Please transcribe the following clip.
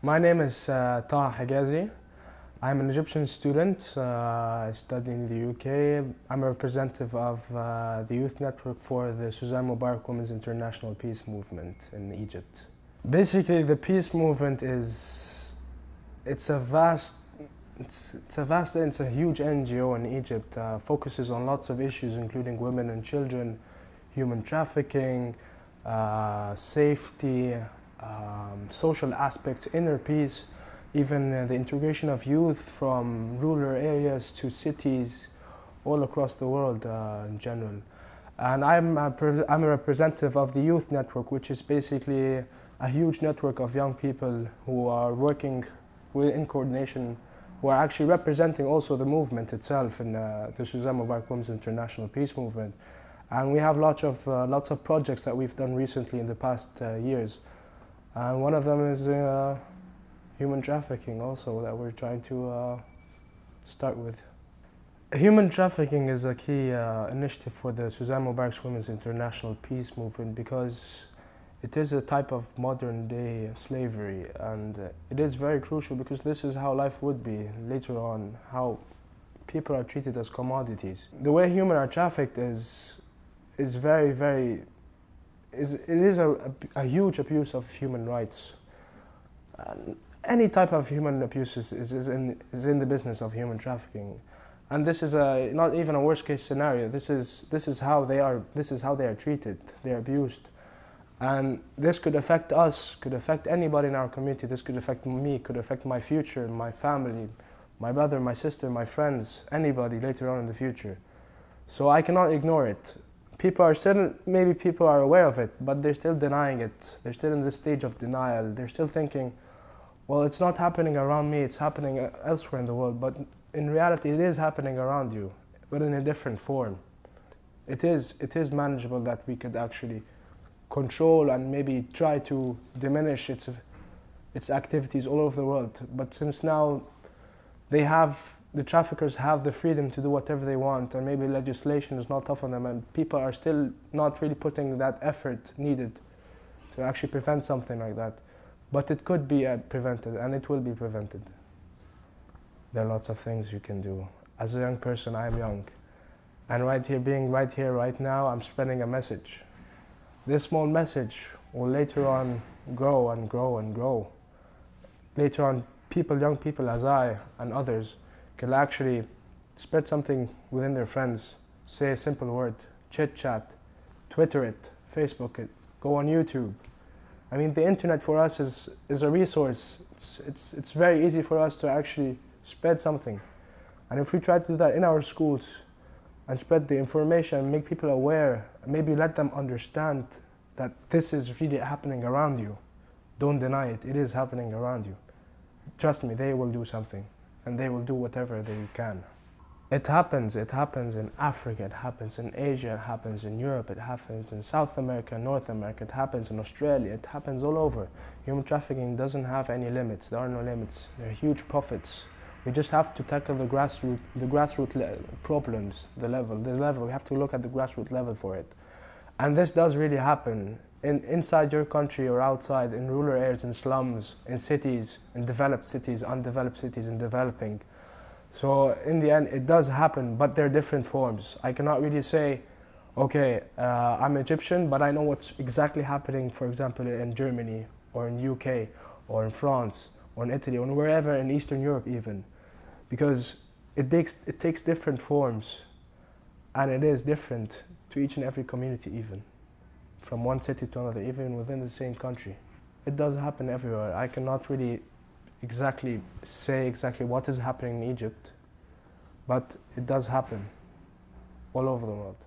My name is Taha Hegazy. I'm an Egyptian student. I study in the UK. I'm a representative of the youth network for the Suzanne Mubarak Women's International Peace Movement in Egypt. Basically, the peace movement is it's a vast it's a huge NGO in Egypt. Focuses on lots of issues, including women and children, human trafficking, safety, social aspects, inner peace, even the integration of youth from rural areas to cities all across the world in general. And I'm a representative of the youth network, which is basically a huge network of young people who are working in coordination, who are actually representing also the movement itself in the Suzanne Mubarak Women's International Peace Movement. And we have lots of projects that we've done recently in the past years. And one of them is human trafficking also that we're trying to start with. Human trafficking is a key initiative for the Suzanne Mubarak Women's International Peace Movement because it is a type of modern day slavery, and it is very crucial because this is how life would be later on, how people are treated as commodities. The way humans are trafficked is a huge abuse of human rights. And any type of human abuse is in the business of human trafficking, and this is not even a worst case scenario. This is how they are treated. They are abused, and this could affect us, could affect anybody in our community. This could affect me, could affect my future, my family, my brother, my sister, my friends, anybody later on in the future. So I cannot ignore it. Maybe people are aware of it, but they're still denying it. They're still in this stage of denial. They're still thinking, well, it's not happening around me, it's happening elsewhere in the world. But in reality, it is happening around you, but in a different form. It is manageable that we could actually control and maybe try to diminish its activities all over the world. But since now the traffickers have the freedom to do whatever they want, and maybe legislation is not tough on them, and people are still not really putting that effort needed to actually prevent something like that. But it could be prevented, and it will be prevented. There are lots of things you can do. As a young person, I'm young. And being right here, right now, I'm spreading a message. This small message will later on grow and grow and grow. Later on, young people as I and others, can actually spread something within their friends, say a simple word, chit-chat, Twitter it, Facebook it, go on YouTube. I mean, the internet for us is a resource. It's very easy for us to actually spread something. And if we try to do that in our schools and spread the information, make people aware, maybe let them understand that this is really happening around you. Don't deny it, it is happening around you. Trust me, they will do something, and they will do whatever they can. It happens in Africa, it happens in Asia, it happens in Europe, it happens in South America, North America, it happens in Australia, it happens all over. Human trafficking doesn't have any limits, there are no limits, there are huge profits. We just have to tackle the grassroots problems, the level. We have to look at the grassroots level for it. And this does really happen inside your country or outside, in rural areas, in slums, in cities, in developed cities, undeveloped cities, in developing. So in the end, it does happen, but there are different forms. I cannot really say, okay, I'm Egyptian, but I know what's exactly happening, for example, in Germany, or in UK, or in France, or in Italy, or wherever in Eastern Europe even. Because it takes different forms, and it is different to each and every community even, from one city to another, even within the same country. It does happen everywhere. I cannot really say exactly what is happening in Egypt, but it does happen all over the world.